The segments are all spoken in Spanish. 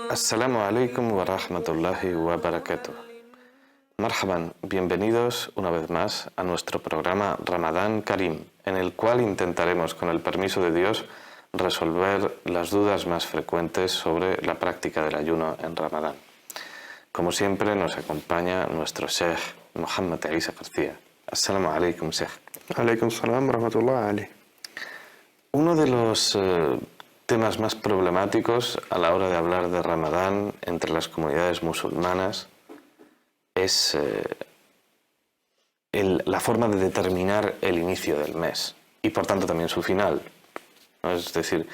Assalamu alaikum wa rahmatullahi wa barakatuh. Marhaban, bienvenidos una vez más a nuestro programa Ramadán Karim, en el cual intentaremos, con el permiso de Dios, resolver las dudas más frecuentes sobre la práctica del ayuno en Ramadán. Como siempre, nos acompaña nuestro Sheikh Muhammad Isa García. Assalamu alaikum, Sheikh. Alaikum salam wa rahmatullahi alayhi. Uno de los temas más problemáticos a la hora de hablar de Ramadán entre las comunidades musulmanas es la forma de determinar el inicio del mes y por tanto también su final, ¿no? Es decir,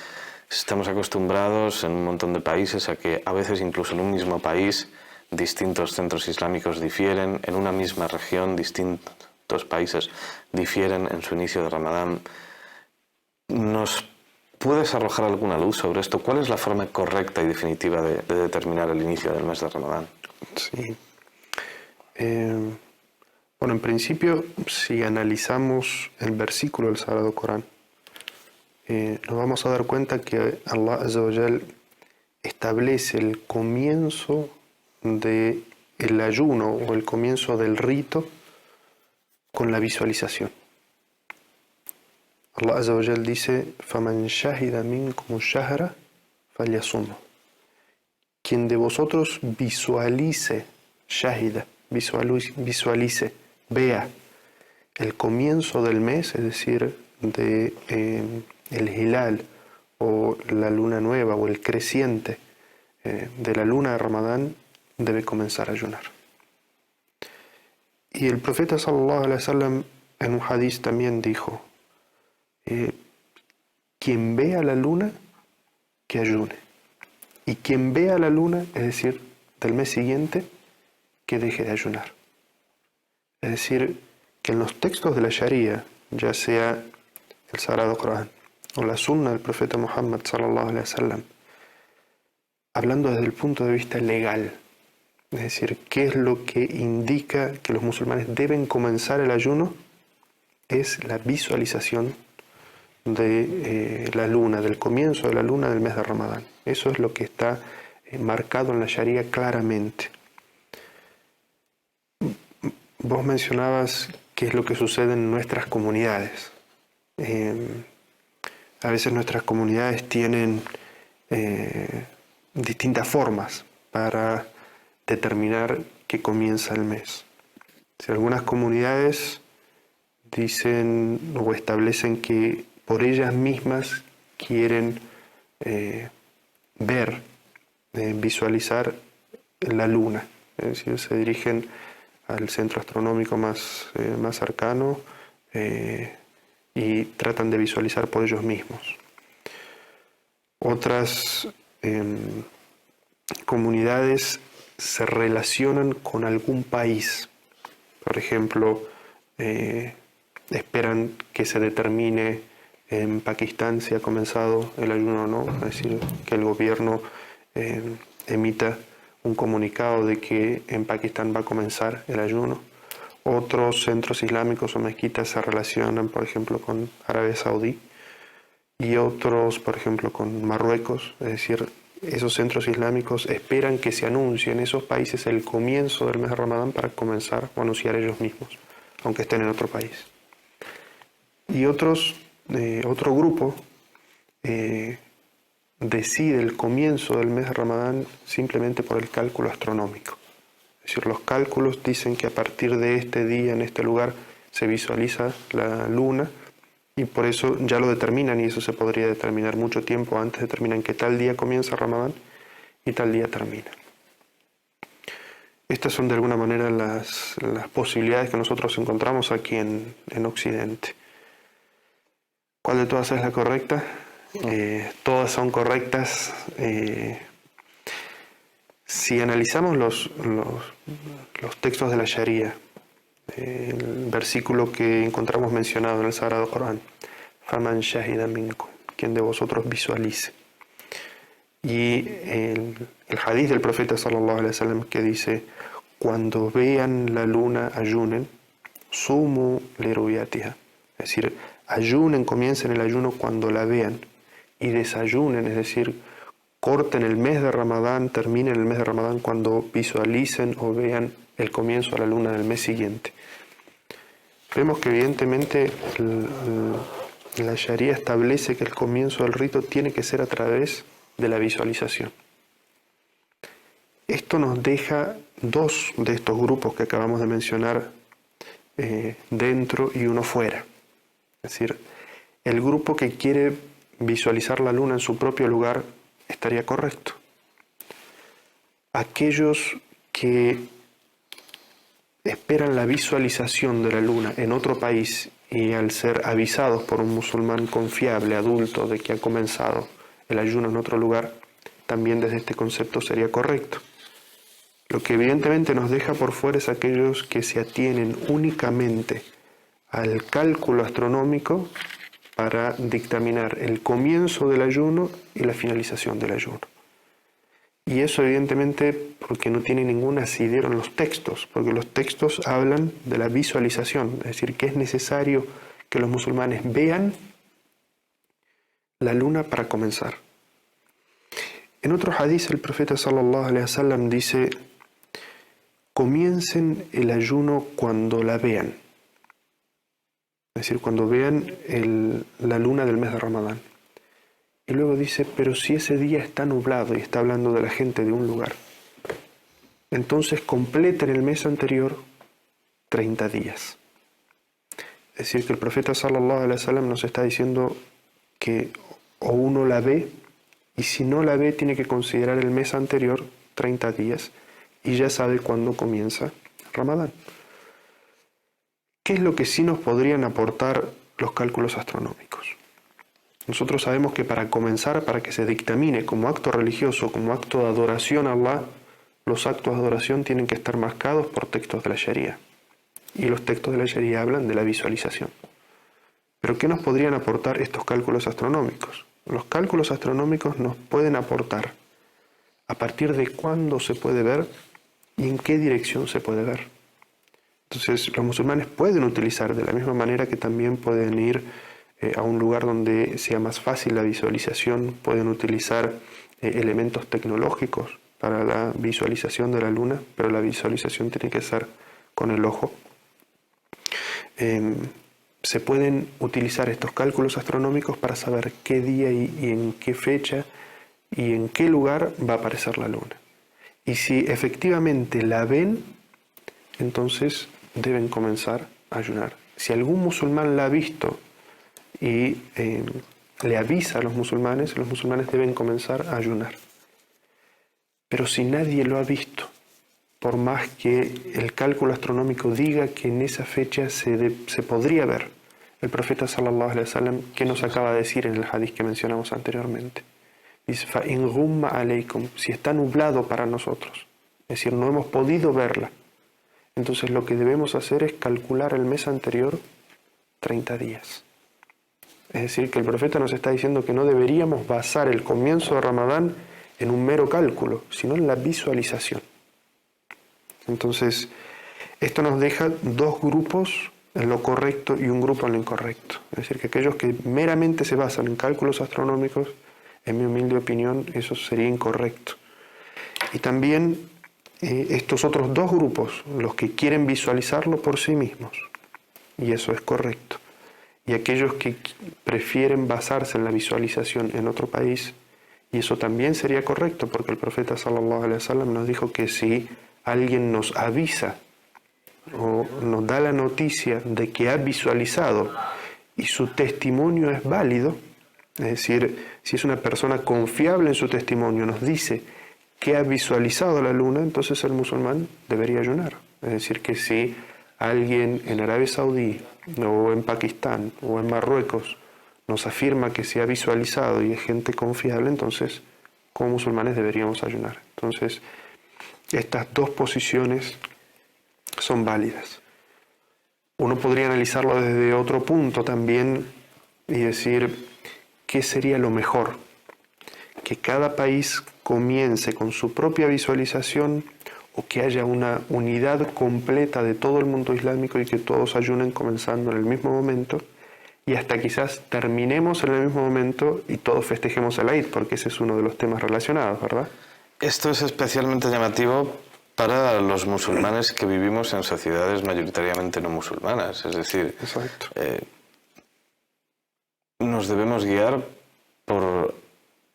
estamos acostumbrados en un montón de países a que a veces incluso en un mismo país distintos centros islámicos difieren, en una misma región distintos países difieren en su inicio de Ramadán. ¿Nos puedes arrojar alguna luz sobre esto? ¿Cuál es la forma correcta y definitiva de determinar el inicio del mes de Ramadán? Sí. Bueno, en principio, si analizamos el versículo del Sagrado Corán, nos vamos a dar cuenta que Allah Azza wa Jal establece el comienzo del ayuno o el comienzo del rito con la visualización. Allah Azza wa Jal dice: فَمَنْ شَهِدَ مِنْكُمُ الشَّهْرَ فَلْيَصُمْهُ. Quien de vosotros visualice, shahida, visualice, vea el comienzo del mes, es decir, de el hilal o la luna nueva o el creciente de la luna de Ramadán, debe comenzar a ayunar. Y el profeta sallallahu alaihi wasallam en un hadith también dijo: quien vea la luna, que ayune. Y quien vea la luna, es decir, del mes siguiente, que deje de ayunar. Es decir, que en los textos de la Sharia, ya sea el Sagrado Corán o la Sunna del profeta Muhammad sallallahu alaihi wasallam, hablando desde el punto de vista legal, es decir, qué es lo que indica que los musulmanes deben comenzar el ayuno, es la visualización de la luna, del comienzo de la luna del mes de Ramadán. Eso es lo que está marcado en la Sharia claramente. Vos mencionabas qué es lo que sucede en nuestras comunidades. A veces nuestras comunidades tienen distintas formas para determinar que comienza el mes. Si algunas comunidades dicen o establecen que por ellas mismas quieren ver, visualizar la luna, es decir, se dirigen al centro astronómico más cercano y tratan de visualizar por ellos mismos. Otras comunidades se relacionan con algún país. Por ejemplo, esperan que se determine en Pakistán si ha comenzado el ayuno o no, es decir, que el gobierno emita un comunicado de que en Pakistán va a comenzar el ayuno. Otros centros islámicos o mezquitas se relacionan, por ejemplo, con Arabia Saudí y otros, por ejemplo, con Marruecos. Es decir, esos centros islámicos esperan que se anuncie en esos países el comienzo del mes de Ramadán para comenzar o anunciar ellos mismos, aunque estén en otro país. Y otro grupo decide el comienzo del mes de Ramadán simplemente por el cálculo astronómico. Es decir, los cálculos dicen que a partir de este día, en este lugar, se visualiza la luna y por eso ya lo determinan, y eso se podría determinar mucho tiempo antes, determinan que tal día comienza Ramadán y tal día termina. Estas son de alguna manera las posibilidades que nosotros encontramos aquí en Occidente. ¿Cuál de todas es la correcta? Todas son correctas. Si analizamos los textos de la Sharia, el versículo que encontramos mencionado en el Sagrado Corán, فَمَنْ شَهِدَ مِنْكُمْ, quien de vosotros visualice. Y el hadith del profeta sallallahu alaihi wasallam que dice: cuando vean la luna ayunen, sumu liruyatiha, es decir, ayunen, comiencen el ayuno cuando la vean y desayunen, es decir, corten el mes de Ramadán, terminen el mes de Ramadán cuando visualicen o vean el comienzo de la luna del mes siguiente. Vemos que evidentemente la Sharia establece que el comienzo del rito tiene que ser a través de la visualización. Esto nos deja dos de estos grupos que acabamos de mencionar dentro y uno fuera. Es decir, el grupo que quiere visualizar la luna en su propio lugar estaría correcto. Aquellos que esperan la visualización de la luna en otro país y al ser avisados por un musulmán confiable, adulto, de que ha comenzado el ayuno en otro lugar, también desde este concepto sería correcto. Lo que evidentemente nos deja por fuera es aquellos que se atienen únicamente al cálculo astronómico para dictaminar el comienzo del ayuno y la finalización del ayuno. Y eso evidentemente porque no tiene ningún asidero en los textos, porque los textos hablan de la visualización, es decir, que es necesario que los musulmanes vean la luna para comenzar. En otro hadiz el profeta sallallahu alaihi wasallam dice: comiencen el ayuno cuando la vean, es decir, cuando vean la luna del mes de Ramadán. Y luego dice: pero si ese día está nublado, y está hablando de la gente de un lugar, entonces completen el mes anterior 30 días. Es decir, que el profeta sallallahu alaihi wasallam nos está diciendo que o uno la ve, y si no la ve tiene que considerar el mes anterior 30 días, y ya sabe cuándo comienza Ramadán. ¿Qué es lo que sí nos podrían aportar los cálculos astronómicos? Nosotros sabemos que para comenzar, para que se dictamine como acto religioso, como acto de adoración a Allah, los actos de adoración tienen que estar marcados por textos de la Sharia. Y los textos de la Sharia hablan de la visualización. ¿Pero qué nos podrían aportar estos cálculos astronómicos? Los cálculos astronómicos nos pueden aportar a partir de cuándo se puede ver y en qué dirección se puede ver. Entonces, los musulmanes pueden utilizar, de la misma manera que también pueden ir a un lugar donde sea más fácil la visualización, pueden utilizar elementos tecnológicos para la visualización de la luna, pero la visualización tiene que ser con el ojo. Se pueden utilizar estos cálculos astronómicos para saber qué día y en qué fecha y en qué lugar va a aparecer la luna. Y si efectivamente la ven, entonces deben comenzar a ayunar. Si algún musulmán la ha visto y le avisa a los musulmanes deben comenzar a ayunar. Pero si nadie lo ha visto, por más que el cálculo astronómico diga que en esa fecha se podría ver, el profeta sallallahu alaihi wasallam, ¿qué nos acaba de decir en el hadith que mencionamos anteriormente? Dice: فَإِنْ غُمَّ عَلَيْكُمْ, si está nublado para nosotros, es decir, no hemos podido verla, entonces lo que debemos hacer es calcular el mes anterior 30 días. Es decir, que el profeta nos está diciendo que no deberíamos basar el comienzo de Ramadán en un mero cálculo, sino en la visualización. Entonces, esto nos deja dos grupos en lo correcto y un grupo en lo incorrecto. Es decir, que aquellos que meramente se basan en cálculos astronómicos, en mi humilde opinión, eso sería incorrecto. Y también estos otros dos grupos, los que quieren visualizarlo por sí mismos, y eso es correcto. Y aquellos que prefieren basarse en la visualización en otro país, y eso también sería correcto, porque el profeta sallallahu alaihi wasallam nos dijo que si alguien nos avisa o nos da la noticia de que ha visualizado y su testimonio es válido, es decir, si es una persona confiable en su testimonio, nos dice que ha visualizado la luna, entonces el musulmán debería ayunar. Es decir, que si alguien en Arabia Saudí o en Pakistán o en Marruecos nos afirma que se ha visualizado y es gente confiable, entonces como musulmanes deberíamos ayunar. Entonces, estas dos posiciones son válidas. Uno podría analizarlo desde otro punto también y decir qué sería lo mejor, que cada país comience con su propia visualización o que haya una unidad completa de todo el mundo islámico y que todos ayunen comenzando en el mismo momento, y hasta quizás terminemos en el mismo momento y todos festejemos el Eid, porque ese es uno de los temas relacionados, ¿verdad? Esto es especialmente llamativo para los musulmanes que vivimos en sociedades mayoritariamente no musulmanas. Es decir, nos debemos guiar por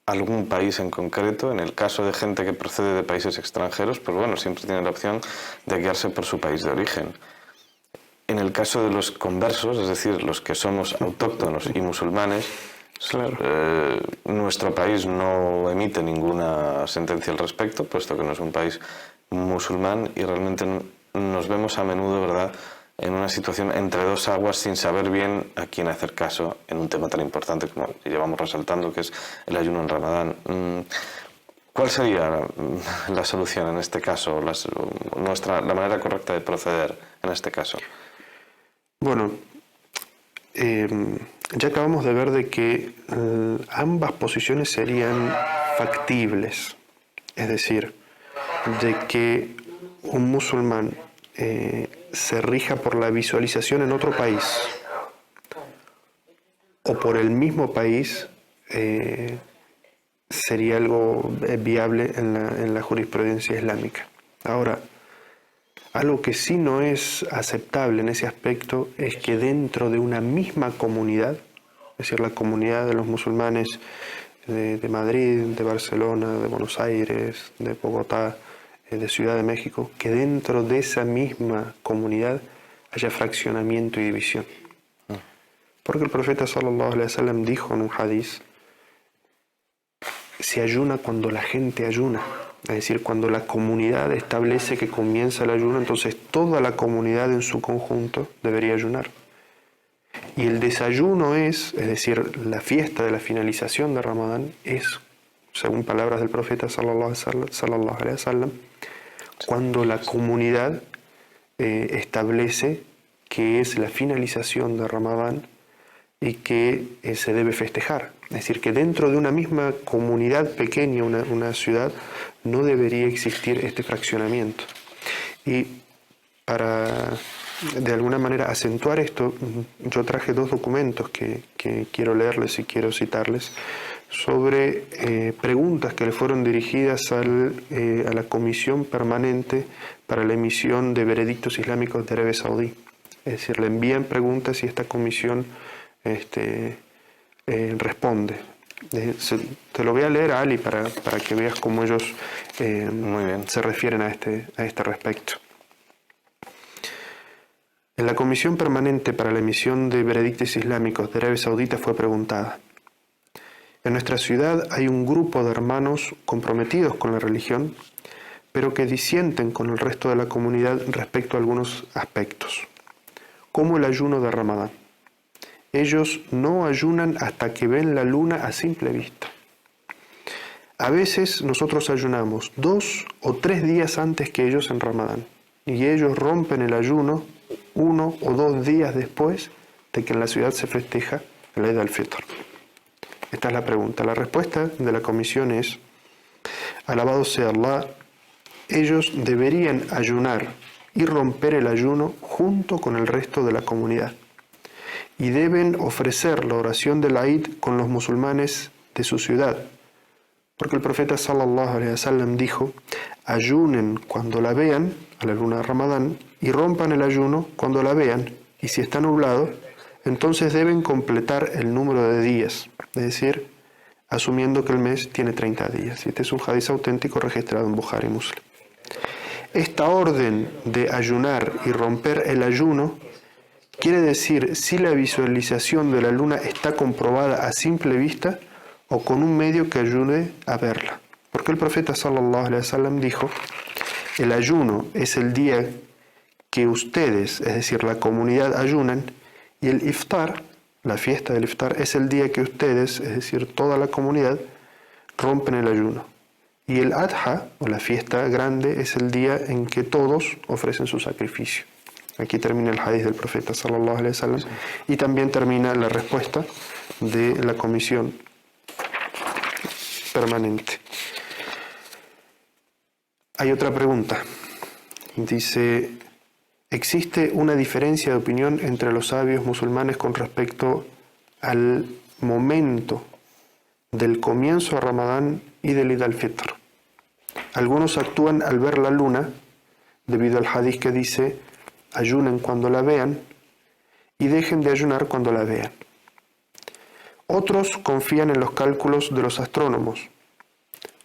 algún país en concreto. En el caso de gente que procede de países extranjeros, pues bueno, siempre tiene la opción de guiarse por su país de origen. En el caso de los conversos, es decir, los que somos autóctonos y musulmanes, Claro. Nuestro país no emite ninguna sentencia al respecto, puesto que no es un país musulmán, y realmente nos vemos a menudo, ¿verdad?, en una situación entre dos aguas sin saber bien a quién hacer caso en un tema tan importante como llevamos resaltando, que es el ayuno en Ramadán. ¿Cuál sería la solución en este caso, la manera correcta de proceder en este caso? Bueno, ya acabamos de ver de que ambas posiciones serían factibles, es decir, de que un musulmán se rija por la visualización en otro país o por el mismo país sería algo viable en la jurisprudencia islámica. Ahora, algo que sí no es aceptable en ese aspecto es que dentro de una misma comunidad, es decir, la comunidad de los musulmanes de Madrid, de Barcelona, de Buenos Aires, de Bogotá, de Ciudad de México, que dentro de esa misma comunidad haya fraccionamiento y división. Porque el profeta sallallahu alaihi wasallam dijo en un hadiz: se ayuna cuando la gente ayuna. Es decir, cuando la comunidad establece que comienza el ayuno, entonces toda la comunidad en su conjunto debería ayunar. Y el desayuno es decir, la fiesta de la finalización de Ramadán es, según palabras del profeta sallallahu alaihi wasallam, cuando la comunidad establece que es la finalización de Ramadán y que se debe festejar. Es decir, que dentro de una misma comunidad pequeña, una ciudad, no debería existir este fraccionamiento. Y para, de alguna manera, acentuar esto, yo traje dos documentos que quiero leerles y quiero citarles sobre preguntas que le fueron dirigidas a la Comisión Permanente para la Emisión de Veredictos Islámicos de Arabia Saudí. Es decir, le envían preguntas y esta comisión responde. Te lo voy a leer, Ali, para que veas cómo ellos se refieren a este respecto. En la Comisión Permanente para la Emisión de Veredictos Islámicos de Arabia Saudita fue preguntada: en nuestra ciudad hay un grupo de hermanos comprometidos con la religión, pero que disienten con el resto de la comunidad respecto a algunos aspectos, como el ayuno de Ramadán. Ellos no ayunan hasta que ven la luna a simple vista. A veces nosotros ayunamos 2 o 3 días antes que ellos en Ramadán, y ellos rompen el ayuno 1 o 2 días después de que en la ciudad se festeja el Eid al-Fitr. Esta es la pregunta. La respuesta de la comisión es: alabado sea Allah, ellos deberían ayunar y romper el ayuno junto con el resto de la comunidad, y deben ofrecer la oración del Eid con los musulmanes de su ciudad, porque el profeta sallallahu alaihi wasallam dijo: ayunen cuando la vean, a la luna de Ramadán, y rompan el ayuno cuando la vean, y si está nublado, entonces deben completar el número de días, es decir, asumiendo que el mes tiene 30 días. Y este es un hadiz auténtico registrado en Bukhari y Muslim. Esta orden de ayunar y romper el ayuno quiere decir si la visualización de la luna está comprobada a simple vista o con un medio que ayude a verla. Porque el profeta sallallahu alaihi wasallam dijo: el ayuno es el día que ustedes, es decir, la comunidad, ayunan, y el iftar, la fiesta del iftar, es el día que ustedes, es decir, toda la comunidad, rompen el ayuno. Y el adha, o la fiesta grande, es el día en que todos ofrecen su sacrificio. Aquí termina el hadith del profeta sallallahu alaihi wasallam, y también termina la respuesta de la comisión permanente. Hay otra pregunta. Dice: ¿existe una diferencia de opinión entre los sabios musulmanes con respecto al momento del comienzo de Ramadán y del Eid al-Fitr. Algunos actúan al ver la luna, debido al hadith que dice, ayunen cuando la vean y dejen de ayunar cuando la vean. Otros confían en los cálculos de los astrónomos,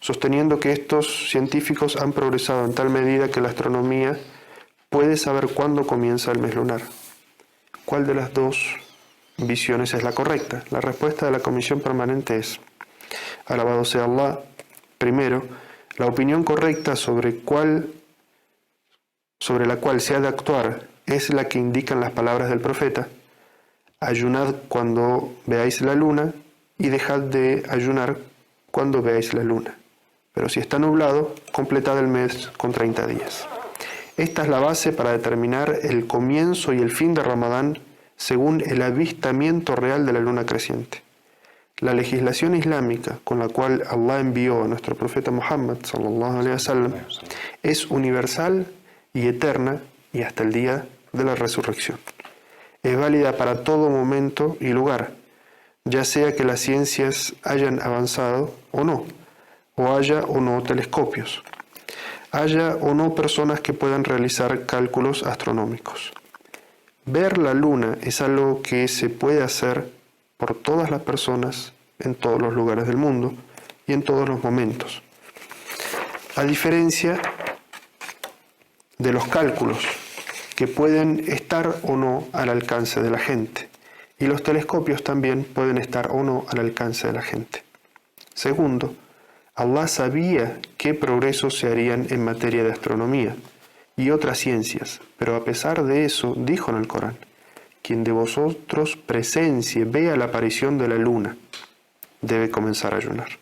sosteniendo que estos científicos han progresado en tal medida que la astronomía puede saber cuándo comienza el mes lunar. ¿Cuál de las dos visiones es la correcta? La respuesta de la Comisión Permanente es: alabado sea Allah. Primero, la opinión correcta sobre la cual se ha de actuar es la que indican las palabras del profeta: ayunad cuando veáis la luna y dejad de ayunar cuando veáis la luna. Pero si está nublado, completad el mes con 30 días. Esta es la base para determinar el comienzo y el fin de Ramadán según el avistamiento real de la luna creciente. La legislación islámica con la cual Allah envió a nuestro profeta Muhammad sallallahu alaihi wasallam es universal y eterna y hasta el día de la resurrección. Es válida para todo momento y lugar, ya sea que las ciencias hayan avanzado o no, o haya o no telescopios, haya o no personas que puedan realizar cálculos astronómicos. Ver la luna es algo que se puede hacer por todas las personas en todos los lugares del mundo y en todos los momentos. A diferencia de los cálculos que pueden estar o no al alcance de la gente, y los telescopios también pueden estar o no al alcance de la gente. Segundo, Allah sabía qué progresos se harían en materia de astronomía y otras ciencias, pero a pesar de eso dijo en el Corán: quien de vosotros presencie, vea la aparición de la luna, debe comenzar a ayunar.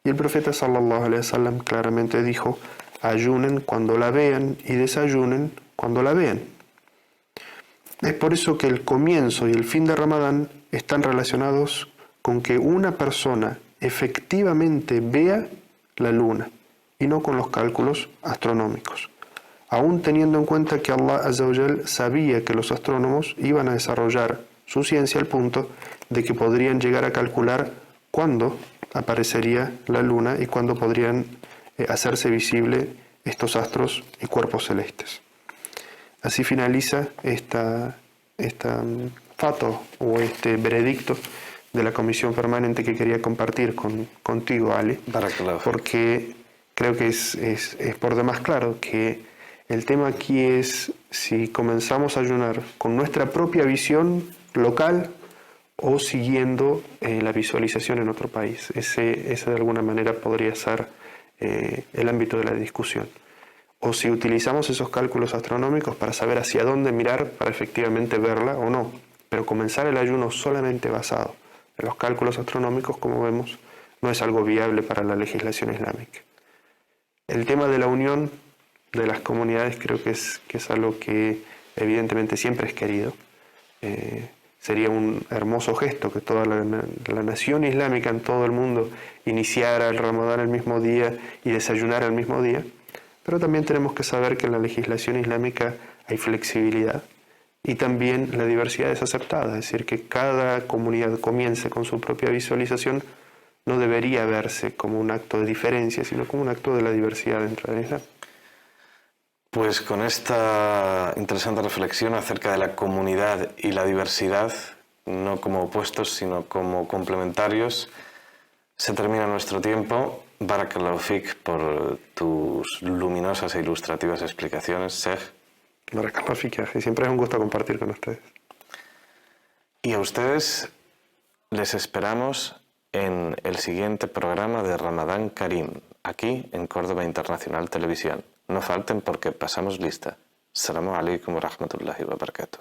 Y el profeta sallallahu alaihi wasallam claramente dijo: ayunen cuando la vean y desayunen cuando la vean. Es por eso que el comienzo y el fin de Ramadán están relacionados con que una persona efectivamente vea la luna y no con los cálculos astronómicos, aún teniendo en cuenta que Allah Azza wa Jal sabía que los astrónomos iban a desarrollar su ciencia al punto de que podrían llegar a calcular cuándo aparecería la luna y cuándo podrían hacerse visible estos astros y cuerpos celestes. Así finaliza esta fatwa o este veredicto de la Comisión Permanente que quería compartir contigo, Ali, porque creo que es por demás claro que el tema aquí es si comenzamos a ayunar con nuestra propia visión local o siguiendo la visualización en otro país. Ese de alguna manera podría ser el ámbito de la discusión. O si utilizamos esos cálculos astronómicos para saber hacia dónde mirar para efectivamente verla o no. Pero comenzar el ayuno solamente basado en los cálculos astronómicos, como vemos, no es algo viable para la legislación islámica. El tema de la unión de las comunidades creo que es algo que evidentemente siempre es querido. Sería un hermoso gesto que toda la nación islámica en todo el mundo iniciara el Ramadán el mismo día y desayunara el mismo día. Pero también tenemos que saber que en la legislación islámica hay flexibilidad y también la diversidad es aceptada, es decir, que cada comunidad comience con su propia visualización no debería verse como un acto de diferencia, sino como un acto de la diversidad dentro del Islam. Pues con esta interesante reflexión acerca de la comunidad y la diversidad, no como opuestos, sino como complementarios, se termina nuestro tiempo. Barakallahu fik por tus luminosas e ilustrativas explicaciones, Sheikh. Barakallahu fik, y siempre es un gusto compartir con ustedes. Y a ustedes les esperamos en el siguiente programa de Ramadán Karim, aquí en Córdoba Internacional Televisión. No falten porque pasamos lista. Assalamu alaikum wa rahmatullahi wa barakatuh.